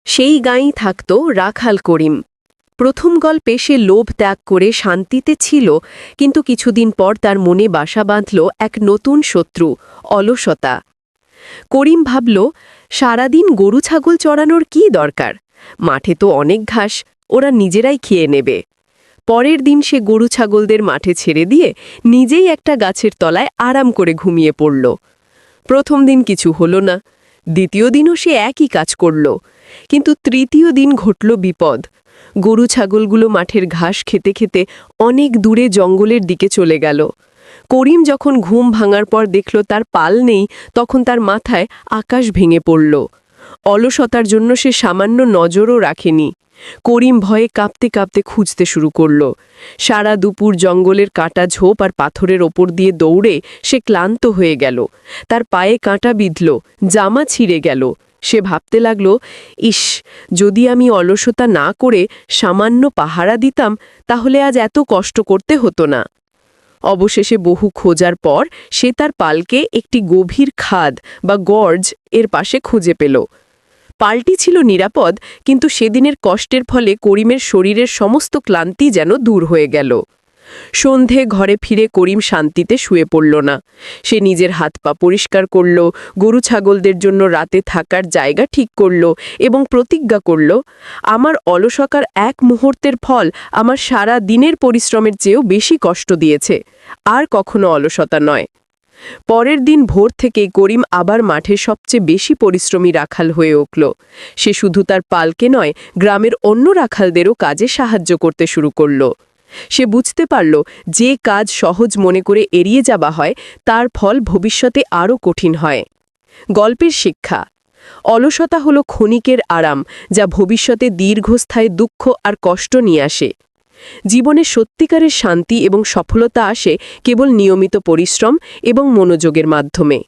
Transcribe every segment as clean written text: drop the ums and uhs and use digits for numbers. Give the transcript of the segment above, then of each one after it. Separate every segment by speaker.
Speaker 1: সেই গাঁয়েই থাকত রাখাল করিম। প্রথম গল্পে সে লোভ ত্যাগ করে শান্তিতে ছিল, কিন্তু কিছুদিন পর তার মনে বাসা বাঁধল এক নতুন শত্রু, অলসতা। করিম ভাবল, সারাদিন গরু ছাগল চড়ানোর কী দরকার, মাঠে তো অনেক ঘাস, ওরা নিজেরাই খেয়ে নেবে। পরের দিন সে গরু ছাগলদের মাঠে ছেড়ে দিয়ে নিজেই একটা গাছের তলায় আরাম করে ঘুমিয়ে পড়ল। প্রথম দিন কিছু হলো না, দ্বিতীয় দিনও সে একই কাজ করল, কিন্তু তৃতীয় দিন ঘটল বিপদ। গরু ছাগলগুলো মাঠের ঘাস খেতে খেতে অনেক দূরে জঙ্গলের দিকে চলে গেল। করিম যখন ঘুম ভাঙার পর দেখল তার পাল নেই, তখন তার মাথায় আকাশ ভেঙে পড়ল। অলসতার জন্য সে সামান্য নজরও রাখেনি। করিম ভয়ে কাঁপতে কাঁপতে খুঁজতে শুরু করল। সারা দুপুর জঙ্গলের কাঁটা ঝোপ আর পাথরের ওপর দিয়ে দৌড়ে সে ক্লান্ত হয়ে গেল। তার পায়ে কাঁটা বিঁধল, জামা ছিঁড়ে গেল। সে ভাবতে লাগল, ইস, যদি আমি অলসতা না করে সামান্য পাহারা দিতাম, তাহলে আজ এত কষ্ট করতে হতো না। অবশেষে বহু খোঁজার পর সে তার পালকে একটি গভীর খাদ বা গর্জ এর পাশে খুঁজে পেল। পালটি ছিল নিরাপদ, কিন্তু সেদিনের কষ্টের ফলে করিমের শরীরের সমস্ত ক্লান্তি যেন দূর হয়ে গেল। সন্ধে ঘরে ফিরে করিম শান্তিতে শুয়ে পড়ল না। সে নিজের হাত পা পরিষ্কার করল, গরু ছাগলদের জন্য রাতে থাকার জায়গা ঠিক করল এবং প্রতিজ্ঞা করল, আমার অলসতার এক মুহূর্তের ফল আমার সারা দিনের পরিশ্রমের চেয়েও বেশি কষ্ট দিয়েছে, আর কখনো অলসতা নয়। পরের দিন ভোর থেকেই করিম আবার মাঠে সবচেয়ে বেশি পরিশ্রমী রাখাল হয়ে উঠল। সে শুধু তার পালকে নয়, গ্রামের অন্য রাখালদেরও কাজে সাহায্য করতে শুরু করল। সে বুঝতে পারল, যে কাজ সহজ মনে করে এড়িয়ে যাওয়া হয়, তার ফল ভবিষ্যতে আরও কঠিন হয়। গল্পের শিক্ষা: অলসতা হল ক্ষণিকের আরাম, যা ভবিষ্যতে দীর্ঘস্থায়ী দুঃখ আর কষ্ট নিয়ে আসে। জীবনে সত্যিকারের শান্তি এবং সফলতা আসে কেবল নিয়মিত পরিশ্রম এবং মনোযোগের মাধ্যমে।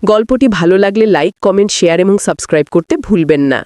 Speaker 1: গল্পটি ভালো লাগলে লাইক, কমেন্ট, শেয়ার এবং সাবস্ক্রাইব করতে ভুলবেন না।